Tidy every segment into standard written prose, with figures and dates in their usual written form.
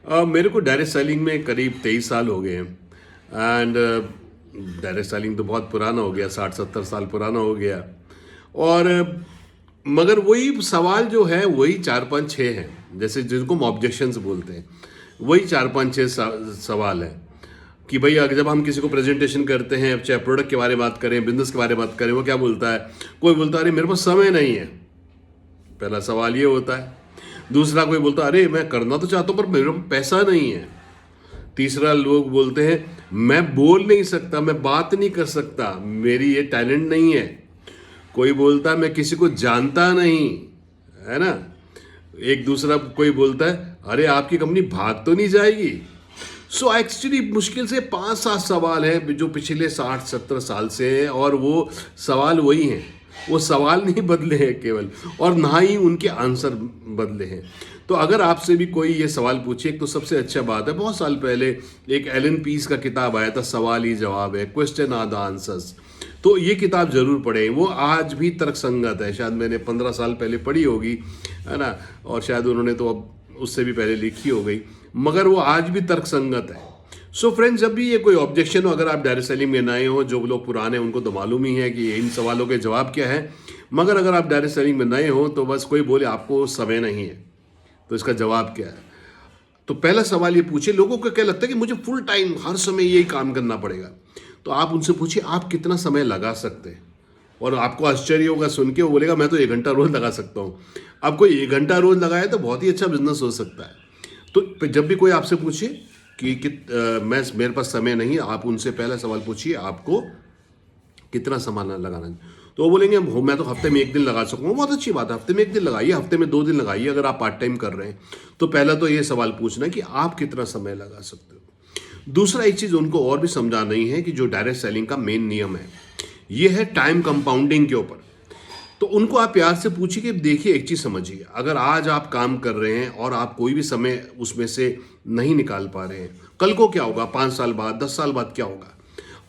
मेरे को direct selling में करीब 23 साल हो गए हैं। एंड डायरेक्ट सेलिंग तो बहुत पुराना हो गया, 60-70 साल पुराना हो गया। और मगर वही सवाल जो है वही 4-5-6 हैं, जैसे जिनको हम ऑब्जेक्शंस बोलते हैं, वही 4-5-6 सवाल हैं कि भाई अगर जब हम किसी को प्रेजेंटेशन करते हैं, चाहे प्रोडक्ट के बारे में बात करें, बिजनेस के बारे में बात करें, वो क्या बोलता है? कोई बोलता है अरे मेरे पास समय नहीं है, पहला सवाल ये होता है। दूसरा कोई बोलता है अरे मैं करना तो चाहता हूँ पर मेरे पास पैसा नहीं है। तीसरा लोग बोलते हैं मैं बोल नहीं सकता, मैं बात नहीं कर सकता, मेरी ये टैलेंट नहीं है। कोई बोलता है मैं किसी को जानता नहीं, है ना। एक दूसरा कोई बोलता है अरे आपकी कंपनी भाग तो नहीं जाएगी। सो एक्चुअली मुश्किल से 5-7 सवाल हैं जो पिछले 60-70 साल से हैं, और वो सवाल वही हैं, वो सवाल नहीं बदले हैं केवल, और ना ही उनके आंसर बदले हैं। तो अगर आपसे भी कोई ये सवाल पूछे, एक तो सबसे अच्छा बात है, बहुत साल पहले एक एलन पीस का किताब आया था, सवाल ही जवाब है, क्वेश्चन आर द आंसर्स। तो ये किताब जरूर पढ़ें, वो आज भी तर्कसंगत है। शायद मैंने 15 साल पहले पढ़ी होगी, है ना, और शायद उन्होंने तो अब उससे भी पहले लिखी हो गई, मगर वो आज भी तर्कसंगत है। सो फ्रेंड्स, जब भी ये कोई ऑब्जेक्शन हो, अगर आप डायरेक्ट सेलिंग में नए हो, जो लोग पुराने हैं उनको तो मालूम ही है कि इन सवालों के जवाब क्या है, मगर अगर आप डायरेक्ट सेलिंग में नए हो तो बस कोई बोले आपको समय नहीं है, तो इसका जवाब क्या है? तो पहला सवाल ये पूछे, लोगों को क्या लगता है कि मुझे फुल टाइम हर समय यही काम करना पड़ेगा, तो आप उनसे पूछिए आप कितना समय लगा सकते हैं, और आपको आश्चर्य होगा सुन के, वो बोलेगा मैं तो 1 घंटा रोज लगा सकता हूँ। आप कोई 1 घंटा रोज लगाए तो बहुत ही अच्छा बिजनेस हो सकता है। तो जब भी कोई आपसे पूछे कि मेरे पास समय नहीं, आप उनसे पहला सवाल पूछिए आपको कितना समय लगाना है। तो वो बोलेंगे मैं तो हफ्ते में 1 दिन लगा सकूँगा। बहुत अच्छी बात है, हफ्ते में 1 दिन लगाइए, हफ्ते में 2 दिन लगाइए अगर आप पार्ट टाइम कर रहे हैं। तो पहला तो ये सवाल पूछना है कि आप कितना समय लगा सकते हो। दूसरा एक चीज़ उनको और भी समझाना ही है कि जो डायरेक्ट सेलिंग का मेन नियम है ये है टाइम कंपाउंडिंग के ऊपर। तो उनको आप प्यार से पूछिए कि देखिए एक चीज़ समझिए, अगर आज आप काम कर रहे हैं और आप कोई भी समय उसमें से नहीं निकाल पा रहे हैं, कल को क्या होगा, 5 साल बाद, 10 साल बाद क्या होगा?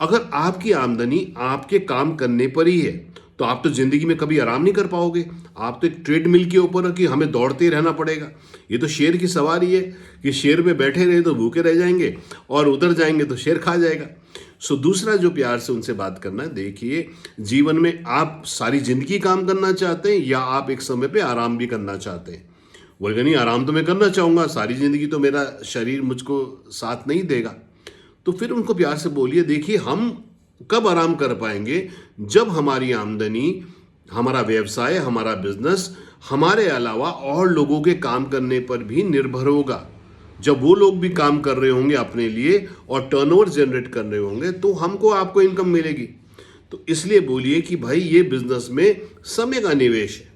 अगर आपकी आमदनी आपके काम करने पर ही है तो आप तो जिंदगी में कभी आराम नहीं कर पाओगे। आप तो एक ट्रेडमिल के ऊपर है कि हमें दौड़ते ही रहना पड़ेगा। ये तो शेर की सवारी है कि शेर पे बैठे रहे तो भूखे रह जाएंगे, और उधर जाएंगे तो शेर खा जाएगा। सो दूसरा जो प्यार से उनसे बात करना है, देखिए जीवन में आप सारी जिंदगी काम करना चाहते हैं या आप एक समय पे आराम भी करना चाहते हैं? बोलेगा नहीं, आराम तो मैं करना चाहूँगा, सारी जिंदगी तो मेरा शरीर मुझको साथ नहीं देगा। तो फिर उनको प्यार से बोलिए देखिए हम कब आराम कर पाएंगे, जब हमारी आमदनी, हमारा व्यवसाय, हमारा बिजनेस हमारे अलावा और लोगों के काम करने पर भी निर्भर होगा। जब वो लोग भी काम कर रहे होंगे अपने लिए और टर्नओवर जनरेट कर रहे होंगे तो हमको आपको इनकम मिलेगी। तो इसलिए बोलिए कि भाई ये बिजनेस में समय का निवेश है।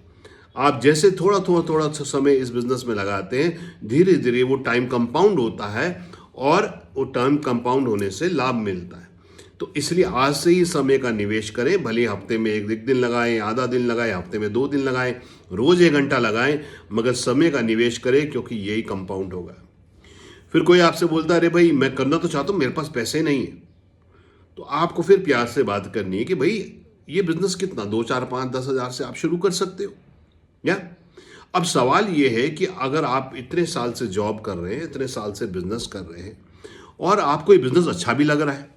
आप जैसे थोड़ा सा समय इस बिजनेस में लगाते हैं, धीरे धीरे वो टाइम कंपाउंड होता है, और वो टाइम कंपाउंड होने से लाभ मिलता है। तो इसलिए आज से ही समय का निवेश करें, भले हफ्ते में 1 दिन लगाएं, आधा दिन लगाएं, हफ्ते में 2 दिन लगाएं, रोज 1 घंटा लगाएं, मगर समय का निवेश करें क्योंकि यही कंपाउंड होगा। फिर कोई आपसे बोलता है अरे भाई मैं करना तो चाहता हूँ, मेरे पास पैसे नहीं है, तो आपको फिर प्यार से बात करनी है कि भाई ये बिजनेस कितना, 2, 4, 5, 10 हज़ार से आप शुरू कर सकते हो या। अब सवाल ये है कि अगर आप इतने साल से जॉब कर रहे हैं, इतने साल से बिजनेस कर रहे हैं, और आपको ये बिजनेस अच्छा भी लग रहा है,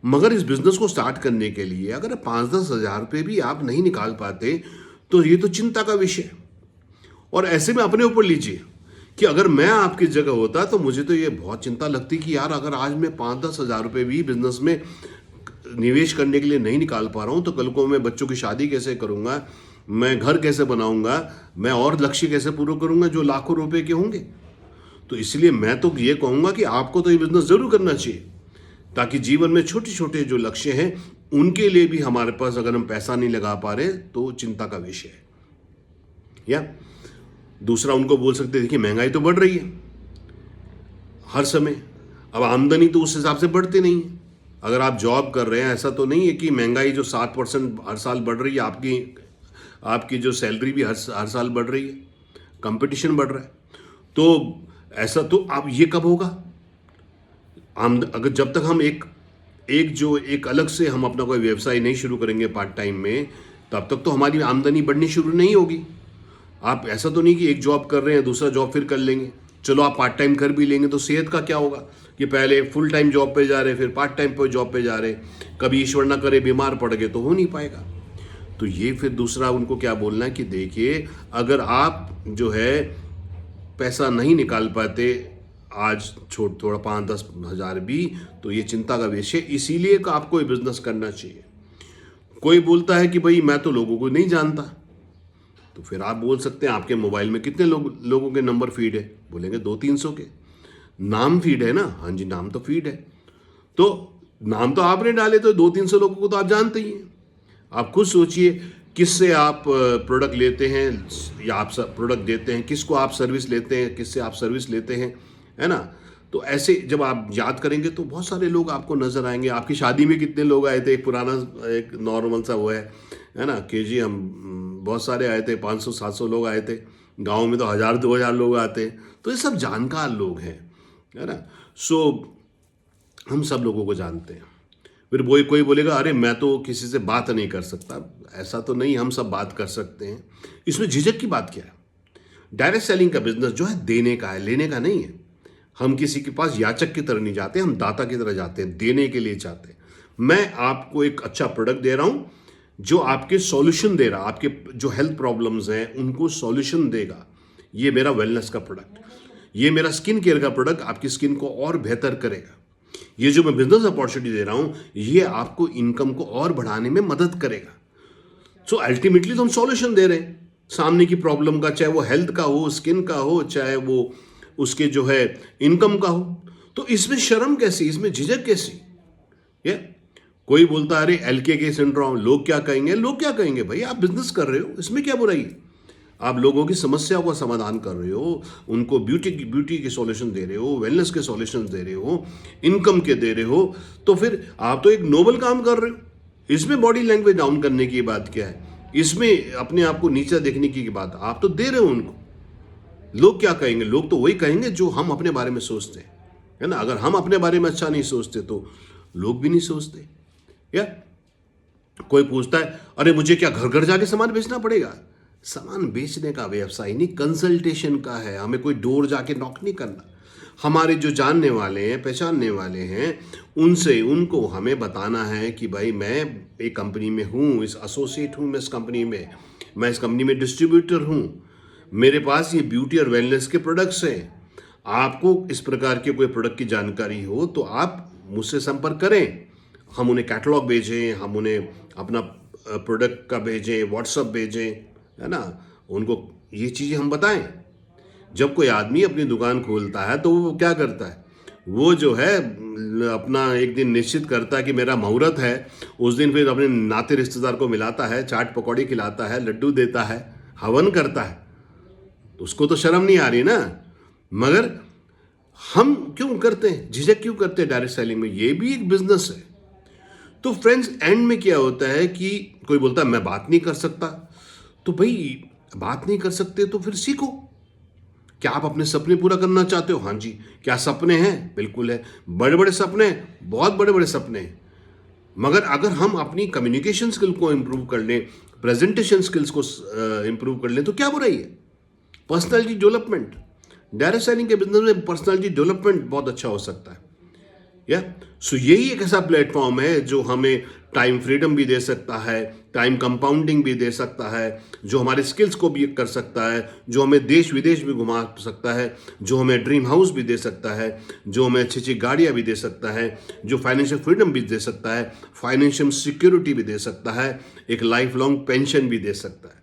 मगर इस बिजनेस को स्टार्ट करने के लिए अगर 5-10 हज़ार रुपये भी आप नहीं निकाल पाते, तो ये तो चिंता का विषय है। और ऐसे में अपने ऊपर लीजिए कि अगर मैं आपकी जगह होता तो मुझे तो ये बहुत चिंता लगती कि यार अगर आज मैं 5-10 हज़ार रुपये भी बिजनेस में निवेश करने के लिए नहीं निकाल पा रहा हूँ, तो कल को मैं बच्चों की शादी कैसे करूँगा, मैं घर कैसे बनाऊँगा, मैं और लक्ष्य कैसे पूरे करूँगा जो लाखों रुपए के होंगे। तो इसलिए मैं तो ये कहूँगा कि आपको तो ये बिजनेस ज़रूर करना चाहिए, ताकि जीवन में छोटे छोटे जो लक्ष्य हैं उनके लिए भी हमारे पास अगर हम पैसा नहीं लगा पा रहे तो चिंता का विषय है। या दूसरा उनको बोल सकते देखिए महंगाई तो बढ़ रही है हर समय, अब आमदनी तो उस हिसाब से बढ़ती नहीं है। अगर आप जॉब कर रहे हैं, ऐसा तो नहीं है कि महंगाई जो 7% हर साल बढ़ रही है, आपकी जो सैलरी भी हर साल बढ़ रही है, कंपटीशन बढ़ रहा है। तो ऐसा तो अब ये कब होगा? अगर जब तक हम एक अलग से हम अपना कोई व्यवसाय नहीं शुरू करेंगे पार्ट टाइम में, तब तक तो हमारी आमदनी बढ़नी शुरू नहीं होगी। आप ऐसा तो नहीं कि एक जॉब कर रहे हैं दूसरा जॉब फिर कर लेंगे, चलो आप पार्ट टाइम कर भी लेंगे तो सेहत का क्या होगा कि पहले फुल टाइम जॉब पे जा रहे, फिर पार्ट टाइम पे जॉब पे जा रहे, कभी ईश्वर ना करे बीमार पड़ गए तो हो नहीं पाएगा। तो ये फिर दूसरा उनको क्या बोलना है कि देखिए, अगर आप जो है पैसा नहीं निकाल पाते आज छोड़ थोड़ा 5-10 हज़ार भी, तो ये चिंता का विषय, इसीलिए आपको ये बिजनेस करना चाहिए। कोई बोलता है कि भाई मैं तो लोगों को नहीं जानता, तो फिर आप बोल सकते हैं आपके मोबाइल में कितने लोगों के नंबर फीड है, बोलेंगे 200-300 के। नाम फीड है ना, हाँ जी नाम तो फीड है, तो नाम तो आपने डाले तो 200-300 लोगों को तो आप जानते ही हैं। आप खुद सोचिए किससे आप प्रोडक्ट लेते हैं या आप प्रोडक्ट देते हैं, किसको आप सर्विस लेते हैं, किससे आप सर्विस लेते हैं, है ना। तो ऐसे जब आप याद करेंगे तो बहुत सारे लोग आपको नज़र आएंगे। आपकी शादी में कितने लोग आए थे, एक पुराना एक नॉर्मल सा वो है ना केजी, हम बहुत सारे आए थे, 500-700 लोग आए थे। गांव में तो 1000-2000 लोग आते हैं, तो ये सब जानकार लोग हैं, है ना। सो हम सब लोगों को जानते हैं। फिर वो कोई बोलेगा अरे मैं तो किसी से बात नहीं कर सकता, ऐसा तो नहीं, हम सब बात कर सकते हैं। इसमें झिझक की बात क्या है? डायरेक्ट सेलिंग का बिजनेस जो है देने का है, लेने का नहीं है। हम किसी के पास याचक की तरह नहीं जाते, हम दाता की तरह जाते हैं, देने के लिए जाते हैं। मैं आपको एक अच्छा प्रोडक्ट दे रहा हूं जो आपके सॉल्यूशन दे रहा, आपके जो हेल्थ प्रॉब्लम्स हैं उनको सॉल्यूशन देगा। ये मेरा वेलनेस का प्रोडक्ट, ये मेरा स्किन केयर का प्रोडक्ट आपकी स्किन को और बेहतर करेगा। ये जो मैं बिजनेस अपॉर्चुनिटी दे रहा हूं ये आपको इनकम को और बढ़ाने में मदद करेगा। सो अल्टीमेटली तो हम सॉल्यूशन दे रहे हैं सामने की प्रॉब्लम का, चाहे वो हेल्थ का हो, स्किन का हो, चाहे वो उसके जो है इनकम का हो। तो इसमें शर्म कैसी, इसमें झिझक कैसी? ये कोई बोलता है अरे एलके के सिंड्रोम, लोग क्या कहेंगे, लोग क्या कहेंगे? भाई आप बिजनेस कर रहे हो, इसमें क्या बुराई है? आप लोगों की समस्या का समाधान कर रहे हो, उनको ब्यूटी के सॉल्यूशन दे रहे हो, वेलनेस के सॉल्यूशन दे रहे हो, इनकम के दे रहे हो, तो फिर आप तो एक नोबल काम कर रहे हो। इसमें बॉडी लैंग्वेज डाउन करने की बात क्या है? इसमें अपने आप को नीचा देखने की बात, आप तो दे रहे हो उनको। लोग क्या कहेंगे? लोग तो वही कहेंगे जो हम अपने बारे में सोचते हैं, है ना। अगर हम अपने बारे में अच्छा नहीं सोचते तो लोग भी नहीं सोचते। या कोई पूछता है अरे मुझे क्या घर घर जाके सामान बेचना पड़ेगा? सामान बेचने का व्यवसाय नहीं, कंसल्टेशन का है। हमें कोई डोर जाके नॉक नहीं करना। हमारे जो जानने वाले हैं, पहचानने वाले हैं, उनसे उनको हमें बताना है कि भाई मैं एक कंपनी में हूँ, इस एसोसिएट हूँ मैं इस कंपनी में, मैं इस कंपनी में डिस्ट्रीब्यूटर हूँ, मेरे पास ये ब्यूटी और वेलनेस के प्रोडक्ट्स हैं। आपको इस प्रकार के कोई प्रोडक्ट की जानकारी हो तो आप मुझसे संपर्क करें। हम उन्हें कैटलॉग भेजें, हम उन्हें अपना प्रोडक्ट का भेजें, व्हाट्सअप भेजें, है ना, उनको ये चीज़ें हम बताएं। जब कोई आदमी अपनी दुकान खोलता है तो वो क्या करता है? वो जो है अपना एक दिन निश्चित करता है कि मेरा मुहूर्त है, उस दिन फिर अपने नाते रिश्तेदार को मिलाता है, चाट पकौड़ी खिलाता है, लड्डू देता है, हवन करता है। तो उसको तो शर्म नहीं आ रही ना। मगर हम क्यों करते हैं, झिझक क्यों करते हैं डायरेक्ट सेलिंग में? ये भी एक बिजनेस है। तो फ्रेंड्स एंड में क्या होता है कि कोई बोलता है मैं बात नहीं कर सकता, तो भाई बात नहीं कर सकते तो फिर सीखो। क्या आप अपने सपने पूरा करना चाहते हो? हाँ जी। क्या सपने हैं? बिल्कुल है, बड़े बड़े सपने, बहुत बड़े बड़े सपने हैं। मगर अगर हम अपनी कम्युनिकेशन स्किल को इम्प्रूव कर लें, प्रेजेंटेशन स्किल्स को इम्प्रूव कर लें तो क्या बुराई है? पर्सनालिटी डेवलपमेंट, डायरेक्ट सेलिंग के बिजनेस में पर्सनालिटी डेवलपमेंट बहुत अच्छा हो सकता है। या सो यही एक ऐसा प्लेटफॉर्म है जो हमें टाइम फ्रीडम भी दे सकता है, टाइम कंपाउंडिंग भी दे सकता है, जो हमारे स्किल्स को भी कर सकता है, जो हमें देश विदेश भी घुमा सकता है, जो हमें ड्रीम हाउस भी दे सकता है, जो हमें अच्छी अच्छी गाड़ियाँ भी दे सकता है, जो फाइनेंशियल फ्रीडम भी दे सकता है, फाइनेंशियल सिक्योरिटी भी दे सकता है, एक लाइफ लॉन्ग पेंशन भी दे सकता है।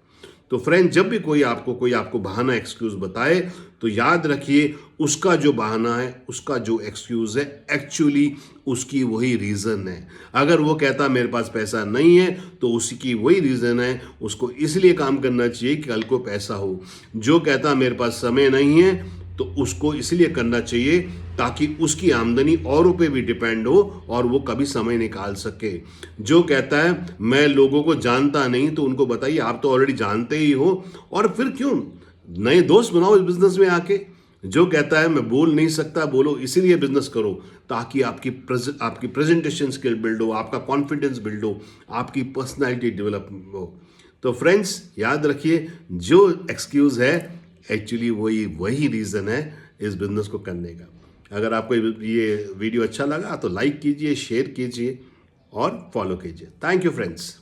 तो फ्रेंड जब भी कोई आपको बहाना एक्सक्यूज बताए तो याद रखिए उसका जो बहाना है, उसका जो एक्सक्यूज है, एक्चुअली उसकी वही रीज़न है। अगर वो कहता मेरे पास पैसा नहीं है तो उसकी वही रीज़न है, उसको इसलिए काम करना चाहिए कि कल को पैसा हो। जो कहता मेरे पास समय नहीं है तो उसको इसलिए करना चाहिए ताकि उसकी आमदनी औरों पे भी डिपेंड हो और वो कभी समय निकाल सके। जो कहता है मैं लोगों को जानता नहीं, तो उनको बताइए आप तो ऑलरेडी जानते ही हो, और फिर क्यों नए दोस्त बनाओ इस बिजनेस में आके। जो कहता है मैं बोल नहीं सकता, बोलो, इसीलिए बिजनेस करो ताकि आपकी प्रेजेंटेशन स्किल बिल्ड हो, आपका कॉन्फिडेंस बिल्ड हो, आपकी पर्सनैलिटी डेवलप हो। तो फ्रेंड्स याद रखिए जो एक्सक्यूज़ है एक्चुअली वही रीज़न है इस बिज़नेस को करने का। अगर आपको ये वीडियो अच्छा लगा तो लाइक कीजिए, शेयर कीजिए और फॉलो कीजिए। Thank you friends.